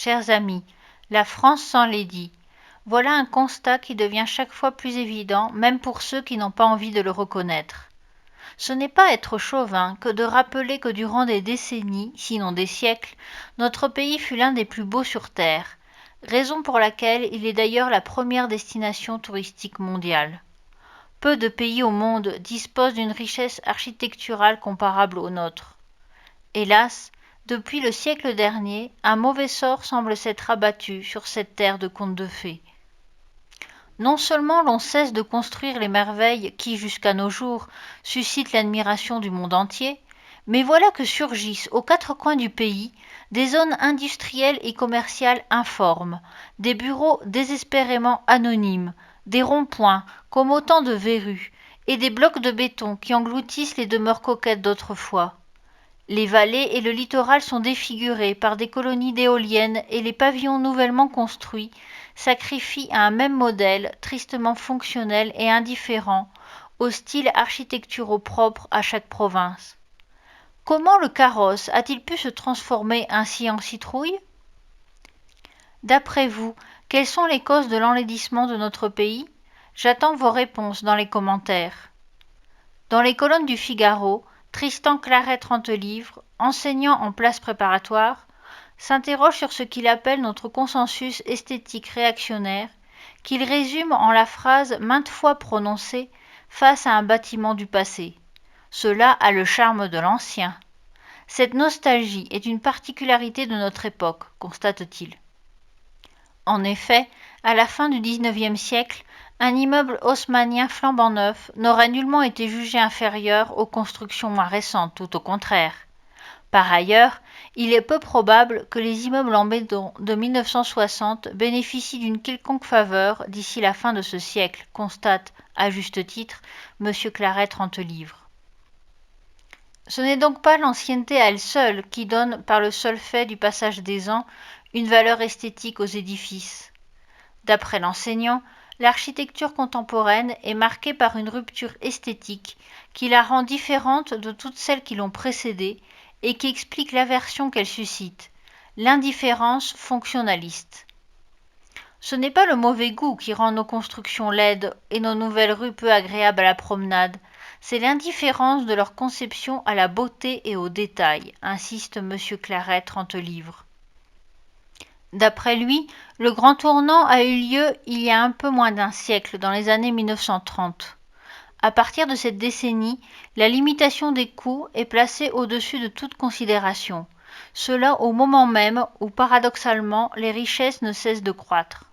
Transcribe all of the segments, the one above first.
chers amis, la France s'enlaidit. Voilà un constat qui devient chaque fois plus évident, même pour ceux qui n'ont pas envie de le reconnaître. Ce n'est pas être chauvin que de rappeler que durant des décennies, sinon des siècles, notre pays fut l'un des plus beaux sur Terre, raison pour laquelle il est d'ailleurs la première destination touristique mondiale. Peu de pays au monde disposent d'une richesse architecturale comparable aux nôtres. Hélas, depuis le siècle dernier, un mauvais sort semble s'être abattu sur cette terre de contes de fées. Non seulement l'on cesse de construire les merveilles qui, jusqu'à nos jours, suscitent l'admiration du monde entier, mais voilà que surgissent aux quatre coins du pays des zones industrielles et commerciales informes, des bureaux désespérément anonymes, des ronds-points comme autant de verrues, et des blocs de béton qui engloutissent les demeures coquettes d'autrefois. Les vallées et le littoral sont défigurés par des colonies d'éoliennes et les pavillons nouvellement construits sacrifient à un même modèle tristement fonctionnel et indifférent aux styles architecturaux propres à chaque province. Comment le carrosse a-t-il pu se transformer ainsi en citrouille? D'après vous, quelles sont les causes de l'enlaidissement de notre pays? J'attends vos réponses dans les commentaires. Dans les colonnes du Figaro, Tristan Claret Trentelivre, enseignant en classe préparatoire, s'interroge sur ce qu'il appelle notre consensus esthétique réactionnaire, qu'il résume en la phrase maintes fois prononcée face à un bâtiment du passé. Cela a le charme de l'ancien. Cette nostalgie est une particularité de notre époque, constate-t-il. En effet, à la fin du XIXe siècle, un immeuble haussmannien flambant neuf n'aurait nullement été jugé inférieur aux constructions moins récentes, tout au contraire. Par ailleurs, il est peu probable que les immeubles en béton de 1960 bénéficient d'une quelconque faveur d'ici la fin de ce siècle, constate, à juste titre, M. Claret Trentelivre. Ce n'est donc pas l'ancienneté à elle seule qui donne, par le seul fait du passage des ans, une valeur esthétique aux édifices. D'après l'enseignant, l'architecture contemporaine est marquée par une rupture esthétique qui la rend différente de toutes celles qui l'ont précédée et qui explique l'aversion qu'elle suscite, l'indifférence fonctionnaliste. Ce n'est pas le mauvais goût qui rend nos constructions laides et nos nouvelles rues peu agréables à la promenade, c'est l'indifférence de leur conception à la beauté et aux détails, insiste M. Claret Trentelivre. D'après lui, le grand tournant a eu lieu il y a un peu moins d'un siècle, dans les années 1930. À partir de cette décennie, la limitation des coûts est placée au-dessus de toute considération, cela au moment même où, paradoxalement, les richesses ne cessent de croître.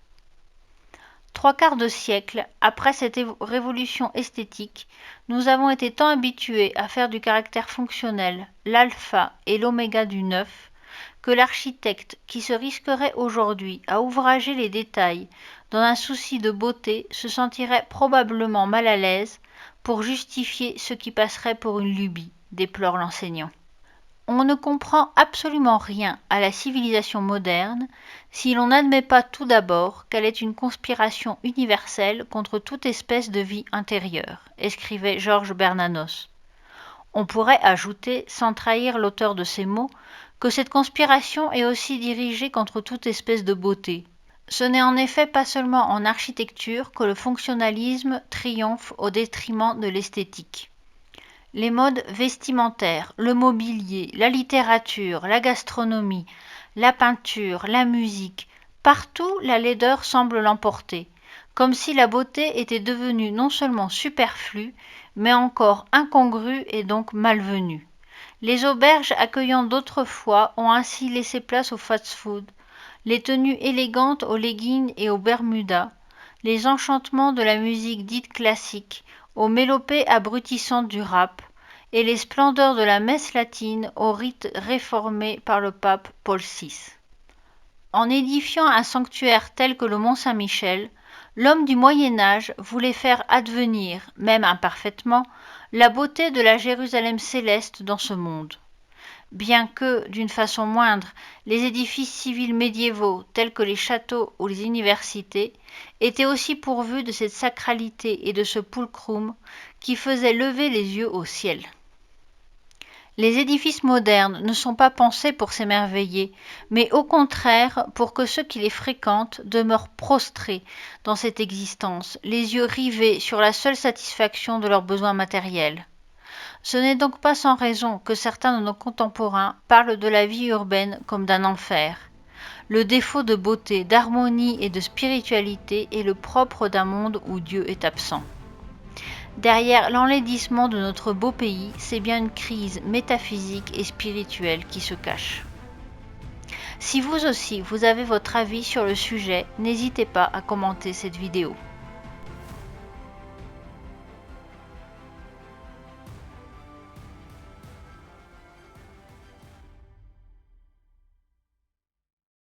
Trois quarts de siècle après cette révolution esthétique, nous avons été tant habitués à faire du caractère fonctionnel l'alpha et l'oméga du neuf, que l'architecte qui se risquerait aujourd'hui à ouvrager les détails dans un souci de beauté se sentirait probablement mal à l'aise pour justifier ce qui passerait pour une lubie, déplore l'enseignant. On ne comprend absolument rien à la civilisation moderne si l'on n'admet pas tout d'abord qu'elle est une conspiration universelle contre toute espèce de vie intérieure, écrivait Georges Bernanos. On pourrait ajouter, sans trahir l'auteur de ces mots, que cette conspiration est aussi dirigée contre toute espèce de beauté. Ce n'est en effet pas seulement en architecture que le fonctionnalisme triomphe au détriment de l'esthétique. Les modes vestimentaires, le mobilier, la littérature, la gastronomie, la peinture, la musique, partout la laideur semble l'emporter, comme si la beauté était devenue non seulement superflue, mais encore incongrue et donc malvenue. Les auberges accueillant d'autrefois ont ainsi laissé place au fast-food, les tenues élégantes aux leggings et aux bermudas, les enchantements de la musique dite classique aux mélopées abrutissantes du rap, et les splendeurs de la messe latine aux rites réformés par le pape Paul VI. En édifiant un sanctuaire tel que le Mont Saint-Michel, l'homme du Moyen Âge voulait faire advenir, même imparfaitement, la beauté de la Jérusalem céleste dans ce monde. Bien que, d'une façon moindre, les édifices civils médiévaux, tels que les châteaux ou les universités, étaient aussi pourvus de cette sacralité et de ce pulchrum qui faisait lever les yeux au ciel. Les édifices modernes ne sont pas pensés pour s'émerveiller, mais au contraire pour que ceux qui les fréquentent demeurent prostrés dans cette existence, les yeux rivés sur la seule satisfaction de leurs besoins matériels. Ce n'est donc pas sans raison que certains de nos contemporains parlent de la vie urbaine comme d'un enfer. Le défaut de beauté, d'harmonie et de spiritualité est le propre d'un monde où Dieu est absent. Derrière l'enlaidissement de notre beau pays, c'est bien une crise métaphysique et spirituelle qui se cache. Si vous aussi, vous avez votre avis sur le sujet, n'hésitez pas à commenter cette vidéo.